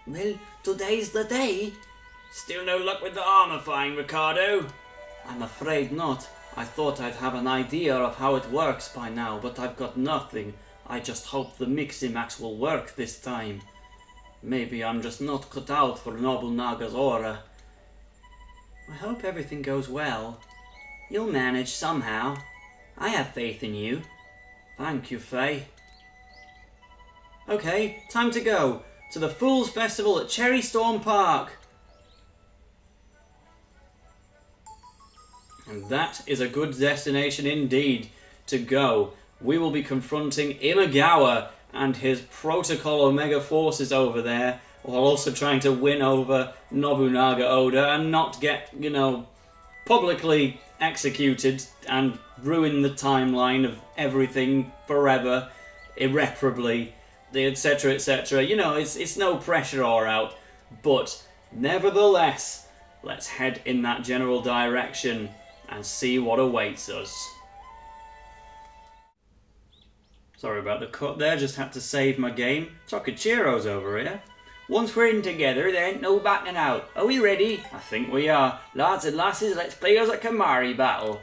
Well, today's the day. Still no luck with the armorifying, Riccardo? I'm afraid not. I thought I'd have an idea of how it works by now, but I've got nothing. I just hope the Miximax will work this time. Maybe I'm just not cut out for Nobunaga's aura. I hope everything goes well. You'll manage somehow. I have faith in you. Thank you, Faye. Okay, time to go to the Fool's Festival at Cherry Storm Park. And that is a good destination indeed to go. We will be confronting Imagawa and his Protocol Omega forces over there, while also trying to win over Nobunaga Oda and not get, publicly executed and ruin the timeline of everything forever, irreparably, etc, etc. It's no pressure or out, but nevertheless, let's head in that general direction and see what awaits us. Sorry about the cut there, just had to save my game. Tokichiro's over here. Once we're in together, there ain't no backing out. Are we ready? I think we are. Lads and lasses, let's play us a kemari battle.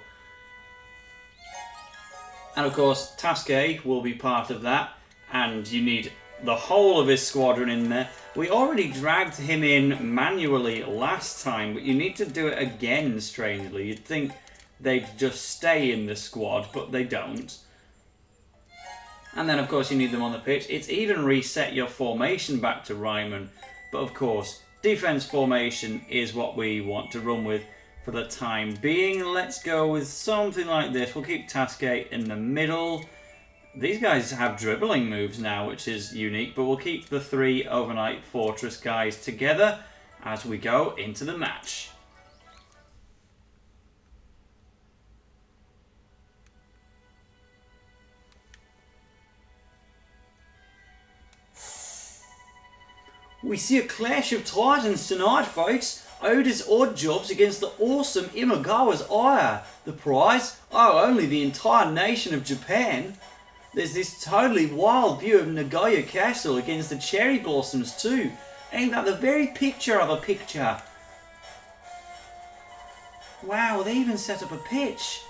And of course, Tasuke will be part of that, and you need the whole of his squadron in there. We already dragged him in manually last time, but you need to do it again, strangely. You'd think they'd just stay in the squad, but they don't. And then, of course, you need them on the pitch. It's even reset your formation back to Raimon. But, of course, defense formation is what we want to run with for the time being. Let's go with something like this. We'll keep Tasuke in the middle. These guys have dribbling moves now, which is unique. But we'll keep the three Overnight Fortress guys together as we go into the match. We see a clash of titans tonight, folks. Oda's Oddjobs against the awesome Imagawa's Aya. The prize? Oh, only the entire nation of Japan. There's this totally wild view of Nagoya Castle against the cherry blossoms too. Ain't that the very picture of a picture? Wow, they even set up a pitch.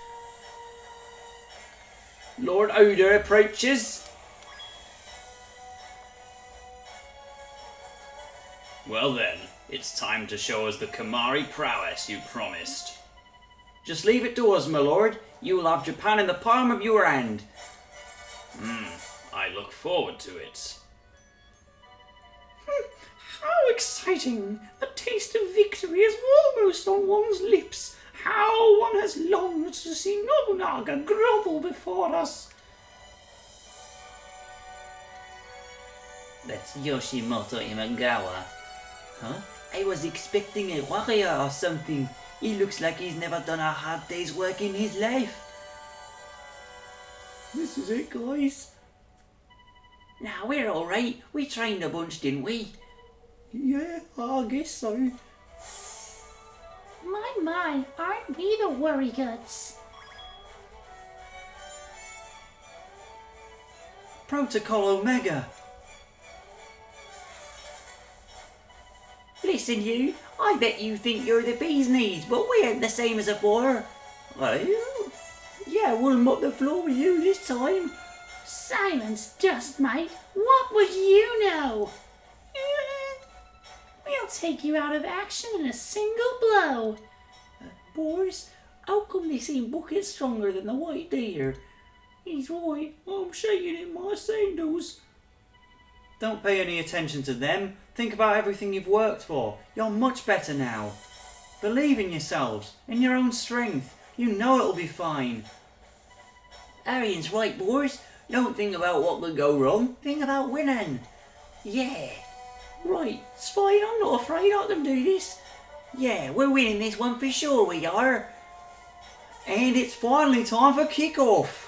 Lord Oda approaches. Well then, it's time to show us the kemari prowess you promised. Just leave it to us, my lord. You will have Japan in the palm of your hand. I look forward to it. How exciting! A taste of victory is almost on one's lips. How one has longed to see Nobunaga grovel before us. That's Yoshimoto Imagawa. Huh? I was expecting a warrior or something. He looks like he's never done a hard day's work in his life. This is it, guys. Nah, we're alright. We trained a bunch, didn't we? Yeah, I guess so. My, aren't we the worry guts? Protocol Omega. Listen you, I bet you think you're the bee's knees, but we ain't the same as afore. Well, yeah, we'll mop the floor with you this time. Silence dust, mate. What would you know? We'll take you out of action in a single blow. Boys, how come they seem buckets stronger than the white deer? He's right, I'm shaking in my sandals. Don't pay any attention to them. Think about everything you've worked for. You're much better now. Believe in yourselves, in your own strength. You know it'll be fine. Arian's right, boys. Don't think about what could go wrong. Think about winning. Yeah. Right, it's fine. I'm not afraid I can do this. Yeah, we're winning this one for sure, we are. And it's finally time for kick-off.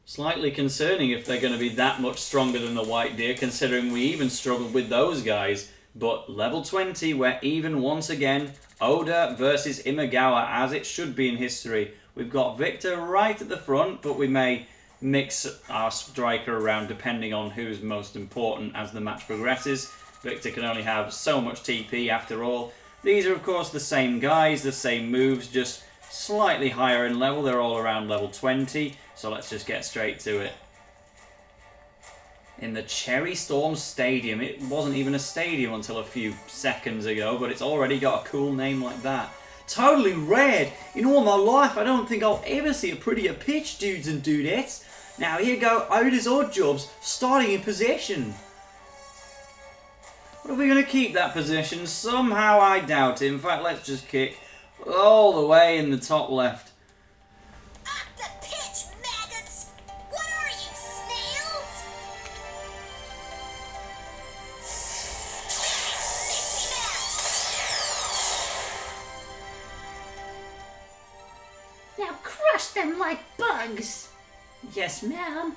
Slightly concerning if they're going to be that much stronger than the White Deer, considering we even struggled with those guys. But level 20, we're even once again. Oda versus Imagawa, as it should be in history. We've got Victor right at the front, but we may mix our striker around depending on who's most important as the match progresses. Victor can only have so much TP after all. These are of course the same guys, the same moves, just slightly higher in level. They're all around level 20, so let's just get straight to it. In the Cherry Storm Stadium. It wasn't even a stadium until a few seconds ago, but it's already got a cool name like that. Totally red! In all my life, I don't think I'll ever see a prettier pitch, dudes and dudettes. Now here go Oda's Oddjobs, starting in possession. Are we going to keep that position? Somehow I doubt it. In fact, let's just kick all the way in the top left. Up the pitch, maggots! What are you, snails? Miximax! Now crush them like bugs. Yes, ma'am.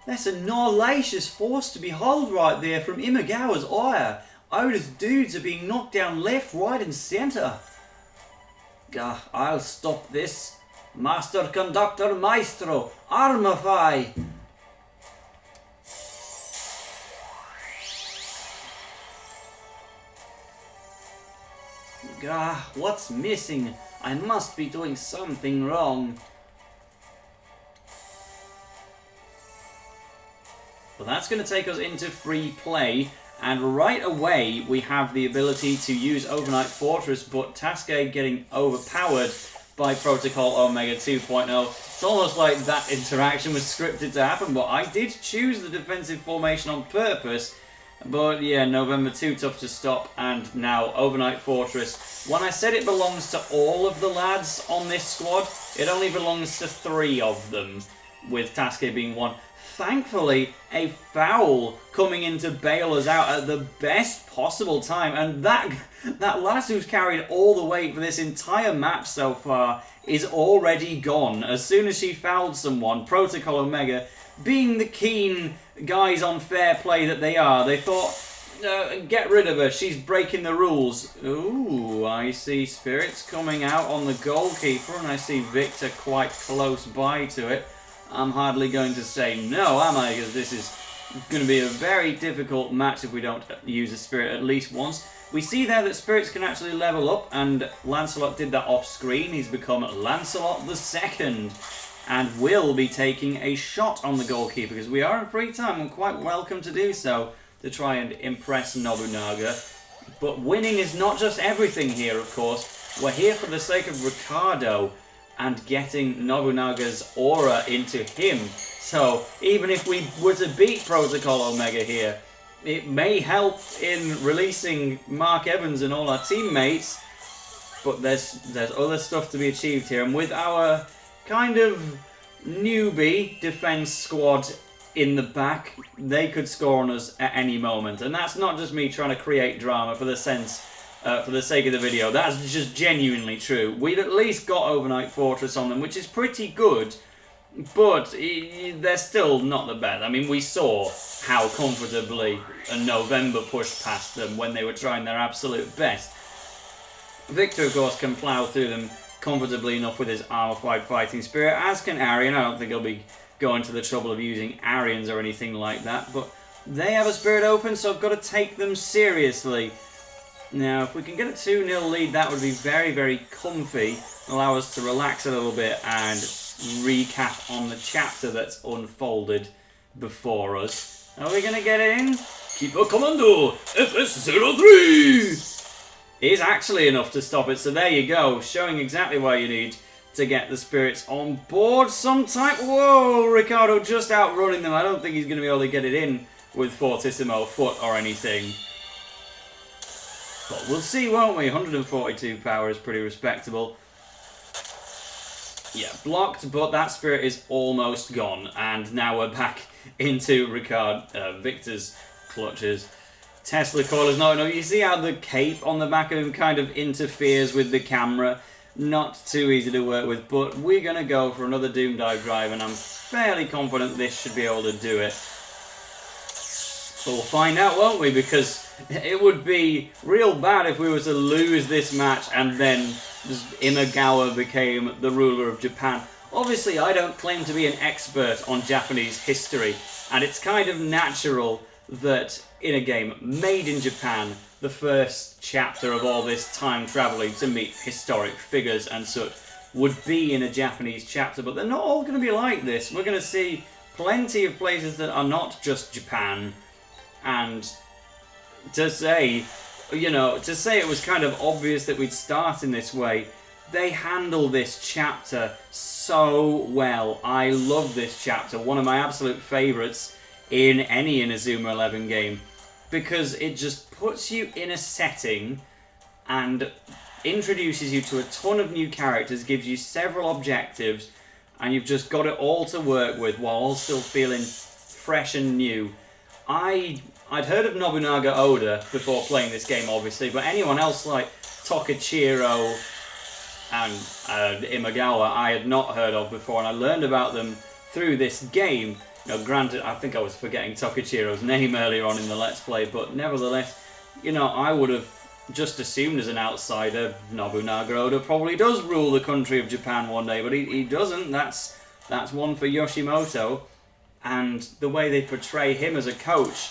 That's a gnarlacious force to behold right there from Imagawa's ire. Oda's dudes are being knocked down left, right and centre. Gah, I'll stop this. Master Conductor Maestro, Armify! Gah, what's missing? I must be doing something wrong. But that's going to take us into free play, and right away we have the ability to use Overnight Fortress, but Tasuke getting overpowered by Protocol Omega 2.0. It's almost like that interaction was scripted to happen, but I did choose the defensive formation on purpose. But yeah, November 2 tough to stop, and now Overnight Fortress. When I said it belongs to all of the lads on this squad, it only belongs to 3 of them, with Tasuke being one. Thankfully, a foul coming in to bail us out at the best possible time, and that lass who's carried all the weight for this entire match so far is already gone. As soon as she fouled someone, Protocol Omega, being the keen guys on fair play that they are, they thought, get rid of her, she's breaking the rules. Ooh, I see Spirits coming out on the goalkeeper, and I see Victor quite close by to it. I'm hardly going to say no, am I? Because this is going to be a very difficult match if we don't use a Spirit at least once. We see there that Spirits can actually level up, and Lancelot did that off screen. He's become Lancelot the Second, and will be taking a shot on the goalkeeper, because we are in free time and quite welcome to do so, to try and impress Nobunaga. But winning is not just everything here, of course. We're here for the sake of Riccardo and getting Nobunaga's aura into him. So even if we were to beat Protocol Omega here, it may help in releasing Mark Evans and all our teammates, but there's other stuff to be achieved here. And with our kind of newbie defense squad in the back, they could score on us at any moment. And that's not just me trying to create drama for the sake of the video. That's just genuinely true. We've at least got Overnight Fortress on them, which is pretty good, but they're still not the best. I mean, we saw how comfortably a November pushed past them when they were trying their absolute best. Victor, of course, can plough through them comfortably enough with his armor-fied fighting spirit, as can Arian. I don't think he'll be going to the trouble of using Arians or anything like that, but they have a spirit open, so I've got to take them seriously. Now, if we can get a 2-0 lead, that would be very, very comfy. Allow us to relax a little bit and recap on the chapter that's unfolded before us. Are we going to get it in? Keeper Commando FS03 is actually enough to stop it, so there you go. Showing exactly why you need to get the spirits on board sometime. Whoa, Riccardo just outrunning them. I don't think he's going to be able to get it in with Fortissimo foot or anything. But we'll see, won't we? 142 power is pretty respectable. Yeah, blocked, but that spirit is almost gone. And now we're back into Victor's clutches. Tesla coil is not enough. You see how the cape on the back of him kind of interferes with the camera? Not too easy to work with, but we're going to go for another Doom Dive drive, and I'm fairly confident this should be able to do it. But we'll find out, won't we? Because it would be real bad if we were to lose this match and then just Imagawa became the ruler of Japan. Obviously, I don't claim to be an expert on Japanese history, and it's kind of natural that in a game made in Japan, the first chapter of all this time travelling to meet historic figures and such would be in a Japanese chapter, but they're not all going to be like this. We're going to see plenty of places that are not just Japan, and to say it was kind of obvious that we'd start in this way, they handle this chapter so well. I love this chapter, one of my absolute favourites in any Inazuma 11 game, because it just puts you in a setting and introduces you to a ton of new characters, gives you several objectives, and you've just got it all to work with while all still feeling fresh and new. I'd heard of Nobunaga Oda before playing this game, obviously, but anyone else like Tokichiro and Imagawa I had not heard of before, and I learned about them through this game. Granted, I think I was forgetting Tokichiro's name earlier on in the Let's Play, but nevertheless, I would have just assumed as an outsider Nobunaga Oda probably does rule the country of Japan one day, but he doesn't. That's one for Yoshimoto, and the way they portray him as a coach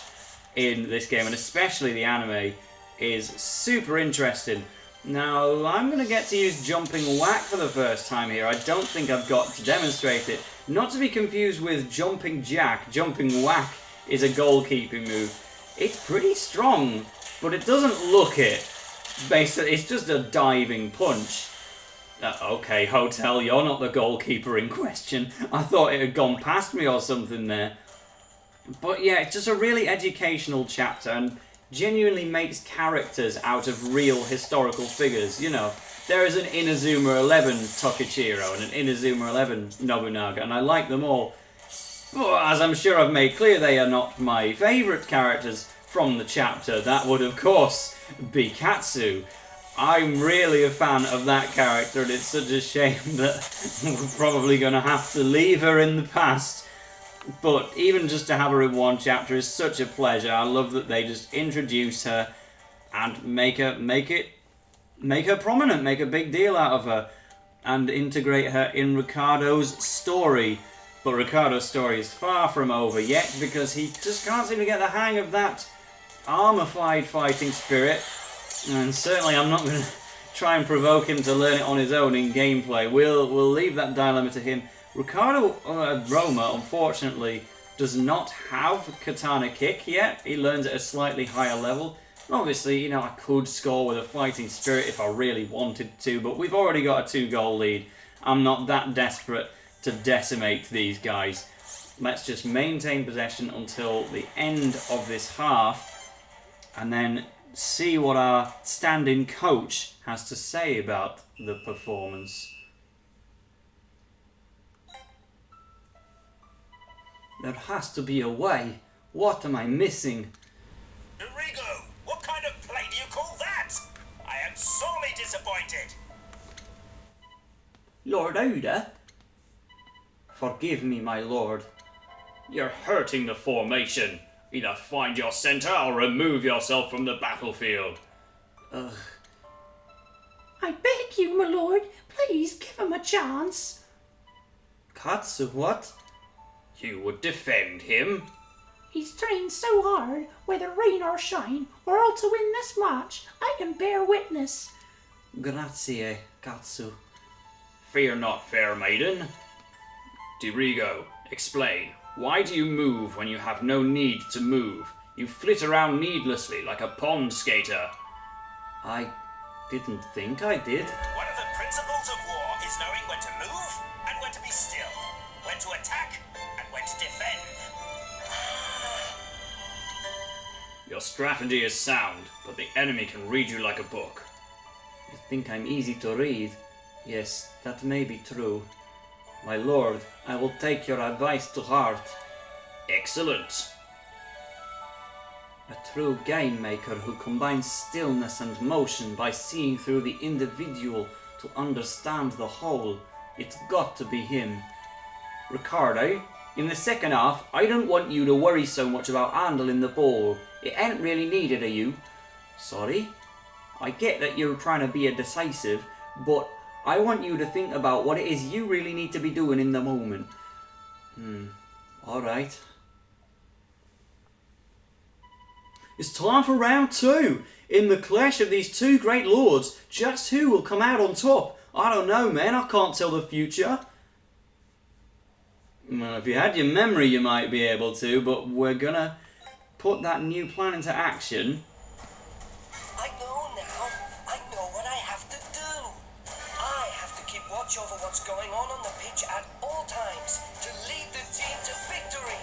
in this game, and especially the anime, is super interesting. Now, I'm going to get to use Jumping Whack for the first time here. I don't think I've got to demonstrate it. Not to be confused with Jumping Jack. Jumping Whack is a goalkeeping move. It's pretty strong, but it doesn't look it. Basically, it's just a diving punch. Okay, Hotel, you're not the goalkeeper in question. I thought it had gone past me or something there. But yeah, it's just a really educational chapter, and genuinely makes characters out of real historical figures. There is an Inazuma 11 Tokichiro and an Inazuma 11 Nobunaga, and I like them all. But as I'm sure I've made clear, they are not my favourite characters from the chapter. That would, of course, be Katsu. I'm really a fan of that character, and it's such a shame that we're probably going to have to leave her in the past. But even just to have her in one chapter is such a pleasure. I love that they just introduce her and make her prominent, make a big deal out of her, and integrate her in Riccardo's story. But Riccardo's story is far from over yet, because he just can't seem to get the hang of that armorified fighting spirit. And certainly I'm not going to try and provoke him to learn it on his own in gameplay. We'll leave that dilemma to him. Riccardo Roma, unfortunately, does not have Katana Kick yet. He learns at a slightly higher level. And obviously, I could score with a fighting spirit if I really wanted to, but we've already got a 2-goal lead. I'm not that desperate to decimate these guys. Let's just maintain possession until the end of this half, and then see what our stand-in coach has to say about the performance. There has to be a way. What am I missing? Rigo, what kind of play do you call that? I am sorely disappointed. Lord Oda? Forgive me, my lord. You're hurting the formation. Either find your center or remove yourself from the battlefield. Ugh. I beg you, my lord, please give him a chance. Katsu, what? You would defend him? He's trained so hard, whether rain or shine, we're all to win this match. I can bear witness. Grazie, Katsu. Fear not, fair maiden. Di Rigo, explain. Why do you move when you have no need to move? You flit around needlessly like a pond skater. I didn't think I did. One of the principles of war is knowing when to move and when to be still, when to attack and when to defend. Your strategy is sound, but the enemy can read you like a book. You think I'm easy to read? Yes, that may be true. My lord, I will take your advice to heart. Excellent. A true game maker who combines stillness and motion by seeing through the individual to understand the whole. It's got to be him. Riccardo, In the second half, I don't want you to worry so much about handling the ball. It ain't really needed of you. Sorry? I get that you're trying to be a decisive, but I want you to think about what it is you really need to be doing in the moment. Alright. It's time for round 2. In the clash of these two great lords, just who will come out on top? I don't know, man. I can't tell the future. Well, if you had your memory, you might be able to, but we're gonna put that new plan into action. I know now. I know what I have to do. I have to keep watch over what's going on the pitch at all times to lead the team to victory.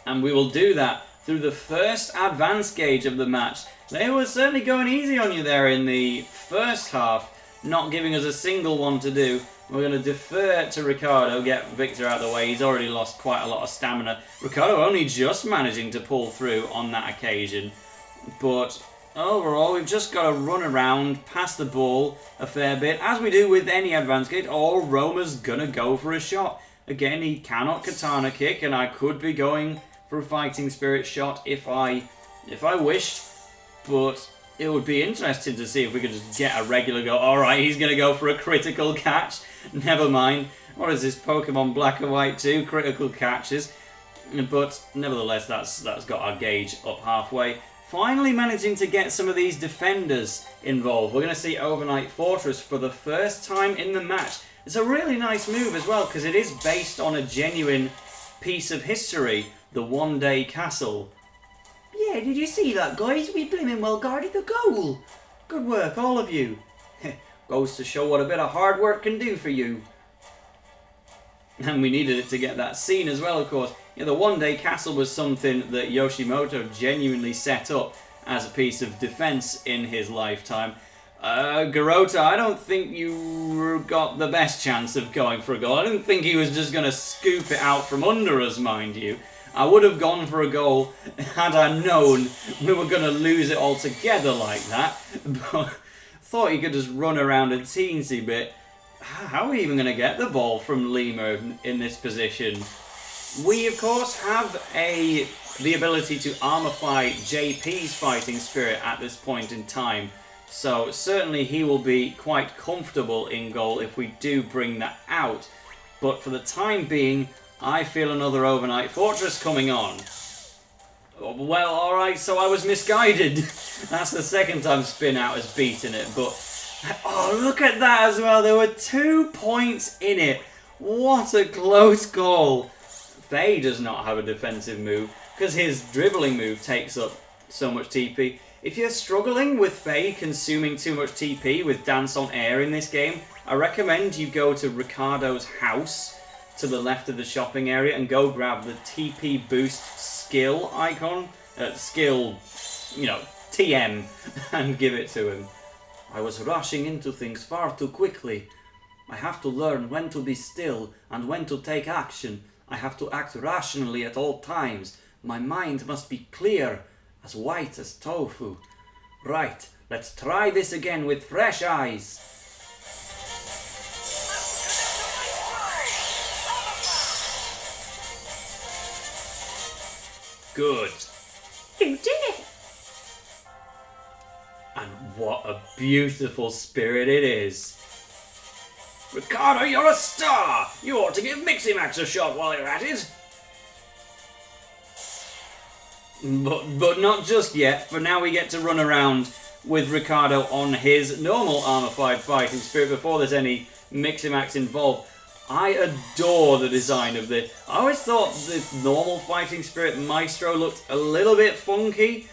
And we will do that through the first advance gauge of the match. They were certainly going easy on you there in the first half, not giving us a single one to do. We're going to defer to Riccardo, get Victor out of the way. He's already lost quite a lot of stamina. Riccardo only just managing to pull through on that occasion. But overall, we've just got to run around, pass the ball a fair bit, as we do with any advance gauge, or Roma's going to go for a shot. Again, he cannot katana kick, and I could be going for a fighting spirit shot if I wished, but it would be interesting to see if we could just get a regular go. Alright, he's going to go for a critical catch. Never mind. What is this, Pokemon Black and White 2? Critical catches. But nevertheless, that's got our gauge up halfway. Finally managing to get some of these defenders involved. We're going to see Overnight Fortress for the first time in the match. It's a really nice move as well, because it is based on a genuine piece of history. The one-day castle. Yeah, did you see that, guys? We blimmin' well guarded the goal. Good work, all of you. Goes to show what a bit of hard work can do for you. And we needed it to get that scene as well, of course. Yeah, the one-day castle was something that Yoshimoto genuinely set up as a piece of defense in his lifetime. Garota, I don't think you got the best chance of going for a goal. I didn't think he was just going to scoop it out from under us, mind you. I would have gone for a goal had I known we were going to lose it altogether like that. But thought he could just run around a teensy bit. How are we even going to get the ball from Lima in this position? We, of course, have the ability to armorify JP's fighting spirit at this point in time. So certainly he will be quite comfortable in goal if we do bring that out. But for the time being, I feel another Overnight Fortress coming on. Well, alright, so I was misguided. That's the second time Spin Out has beaten it, but... Oh, look at that as well. There were 2 points in it. What a close goal. Faye does not have a defensive move, because his dribbling move takes up so much TP. If you're struggling with Faye consuming too much TP with Dance on Air in this game, I recommend you go to Riccardo's house to the left of the shopping area and go grab the TP boost skill icon, skill, TM, and give it to him. I was rushing into things far too quickly. I have to learn when to be still and when to take action. I have to act rationally at all times. My mind must be clear, as white as tofu. Right, let's try this again with fresh eyes. Good. You did it! And what a beautiful spirit it is. Riccardo, you're a star! You ought to give Miximax a shot while you're at it. But not just yet. For now we get to run around with Riccardo on his normal armorified fighting spirit before there's any Miximax involved. I adore the design of this. I always thought the normal fighting spirit Maestro looked a little bit funky,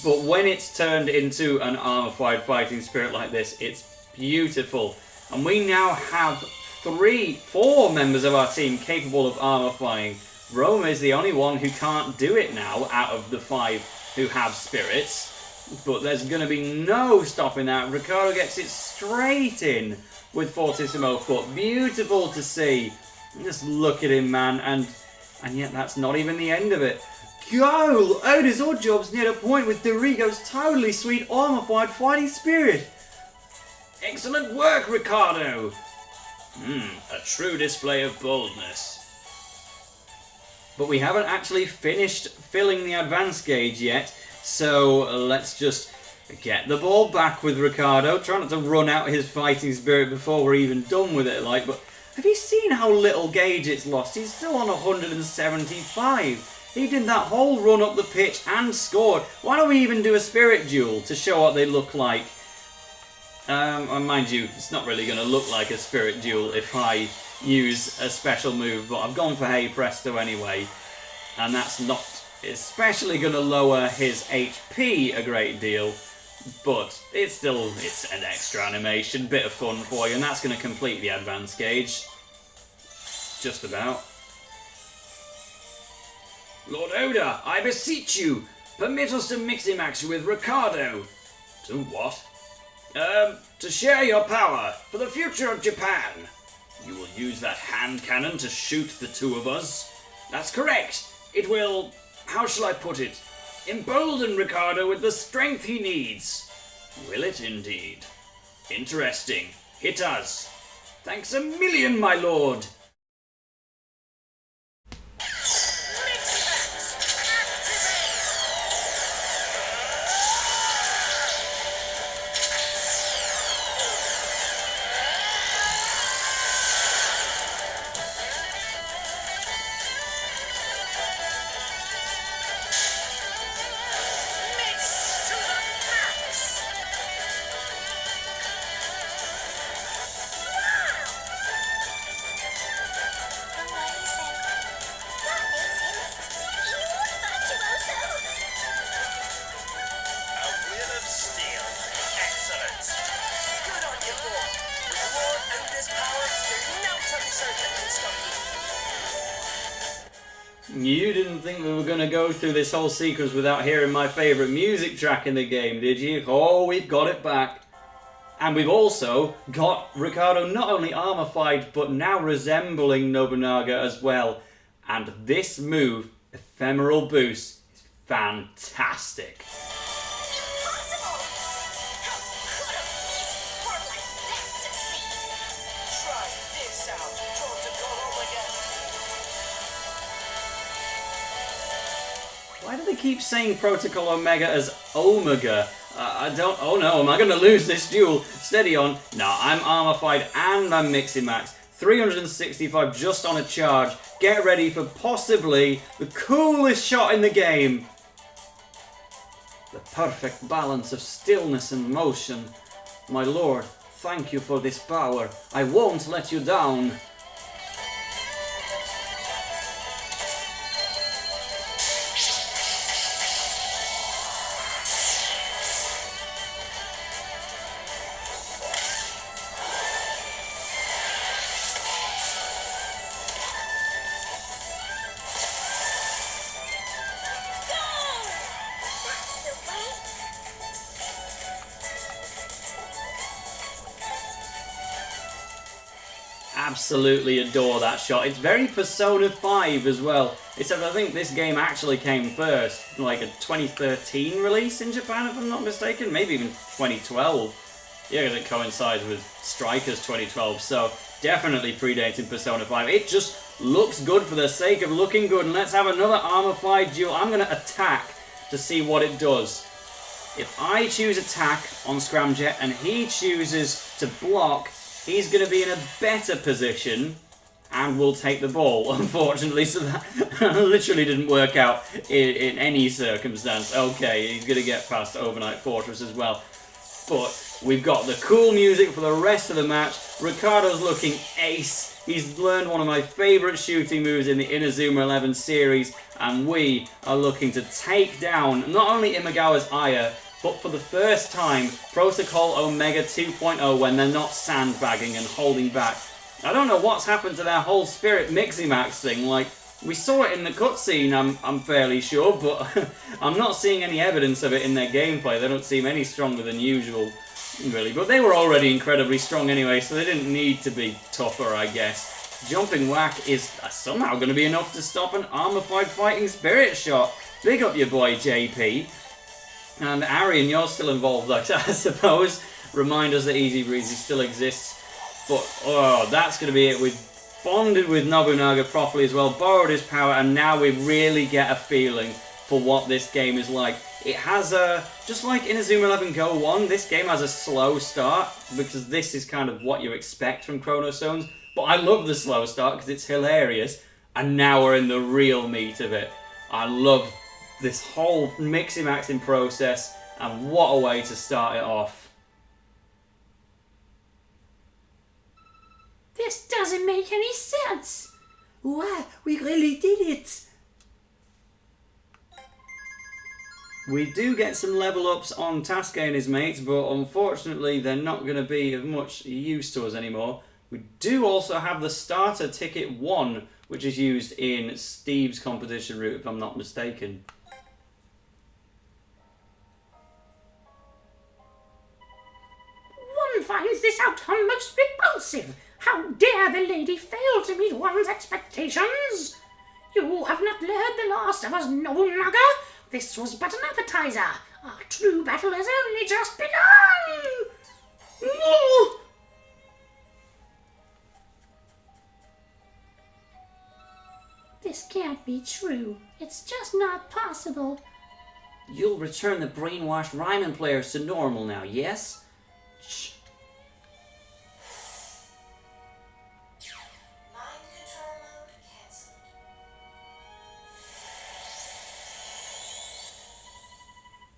but when it's turned into an armorified fighting spirit like this, it's beautiful. And we now have 4 members of our team capable of armorifying. Roma is the only one who can't do it now out of the 5 who have spirits. But there's going to be no stopping that. Riccardo gets it straight in with Fortissimo Foot. Beautiful to see. Just look at him, man. And yet that's not even the end of it. Goal! Oda's Oddjobs near the point with Di Rigo's totally sweet armorified fighting spirit. Excellent work, Riccardo. A true display of boldness. But we haven't actually finished filling the advance gauge yet, so let's just get the ball back with Riccardo. Try not to run out his fighting spirit before we're even done with it, like, but have you seen how little gauge it's lost? He's still on 175. He did that whole run up the pitch and scored. Why don't we even do a spirit duel to show what they look like? And mind you, it's not really going to look like a spirit duel if I use a special move, but I've gone for Hey Presto anyway, and that's not especially going to lower his HP a great deal, but it's an extra animation, bit of fun for you, and that's going to complete the advance gauge. Just about. Lord Oda, I beseech you, permit us to Miximax with Riccardo. To what? To share your power for the future of Japan. You will use that hand cannon to shoot the two of us? That's correct. It will, how shall I put it, embolden Riccardo with the strength he needs. Will it indeed? Interesting. Hit us. Thanks a million, my lord. You didn't think we were going to go through this whole sequence without hearing my favourite music track in the game, did you? Oh, we've got it back. And we've also got Riccardo not only armorified, but now resembling Nobunaga as well. And this move, Ephemeral Boost, is fantastic. Impossible! How could a beast born like that succeed? Try this out, Protocol Omega. Why do they keep saying Protocol Omega as Omega? I don't... Oh no, am I going to lose this duel? Steady on. No, I'm armorified and I'm Miximax. 365 just on a charge. Get ready for possibly the coolest shot in the game. The perfect balance of stillness and motion. My lord, thank you for this power. I won't let you down. That's the way. Absolutely adore that shot. It's very Persona 5 as well. Except I think this game actually came first. Like a 2013 release in Japan, if I'm not mistaken. Maybe even 2012. Yeah, because it coincides with Strikers 2012. So definitely predating Persona 5. It just looks good for the sake of looking good. And let's have another armorified duel. I'm going to attack to see what it does. If I choose attack on Scramjet and he chooses to block, he's going to be in a better position and will take the ball, unfortunately. So that literally didn't work out in any circumstance. Okay, he's going to get past Overnight Fortress as well. But we've got the cool music for the rest of the match. Riccardo's looking ace. He's learned one of my favourite shooting moves in the Inazuma 11 series. And we are looking to take down not only Imagawa's Aya, but for the first time, Protocol Omega 2.0 when they're not sandbagging and holding back. I don't know what's happened to their whole Spirit Miximax thing. Like, we saw it in the cutscene, I'm fairly sure, but I'm not seeing any evidence of it in their gameplay. They don't seem any stronger than usual, really. But they were already incredibly strong anyway, so they didn't need to be tougher, I guess. Jumping Whack is somehow going to be enough to stop an armorified fighting spirit shot. Big up your boy, JP. And Arian, you're still involved, I suppose. Remind us that Easy Breezy still exists. But, oh, that's going to be it. We've bonded with Nobunaga properly as well, borrowed his power, and now we really get a feeling for what this game is like. It has a, just like Inazuma 11 Go 1, this game has a slow start, because this is kind of what you expect from Chrono Stones. But I love the slow start because it's hilarious, and now we're in the real meat of it. I love this whole Miximaxing process, and what a way to start it off. This doesn't make any sense. Wow, we really did it! We do get some level ups on Tasuke and his mates, but unfortunately they're not going to be of much use to us anymore. We do also have the starter ticket 1, which is used in Steve's competition route, if I'm not mistaken. One finds this outcome most repulsive. How dare the lady fail to meet one's expectations? You have not learned the last of us, Nobunaga. This was but an appetizer. Our true battle has only just begun. No! This can't be true. It's just not possible. You'll return the brainwashed Raimon players to normal now, yes? Shh. Mind control mode cancelled.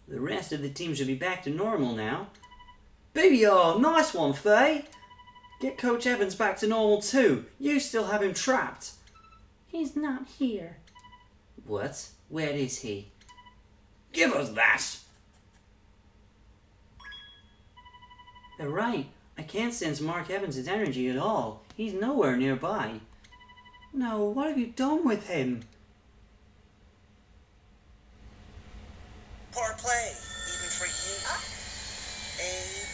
The rest of the team should be back to normal now. Booyah! Nice one, Faye! Get Coach Evans back to normal too. You still have him trapped. He's not here. What? Where is he? Give us that! They're right. I can't sense Mark Evans' energy at all. He's nowhere nearby. No, what have you done with him? Poor play, even for you.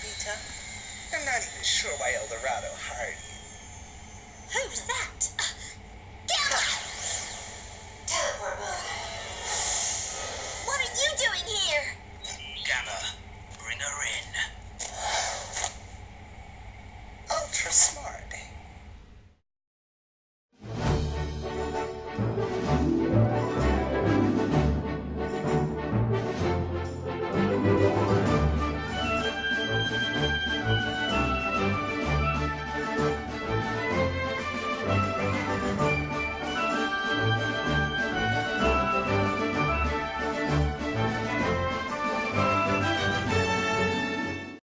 Beta? I'm not even sure why Eldorado hired you. Who's that?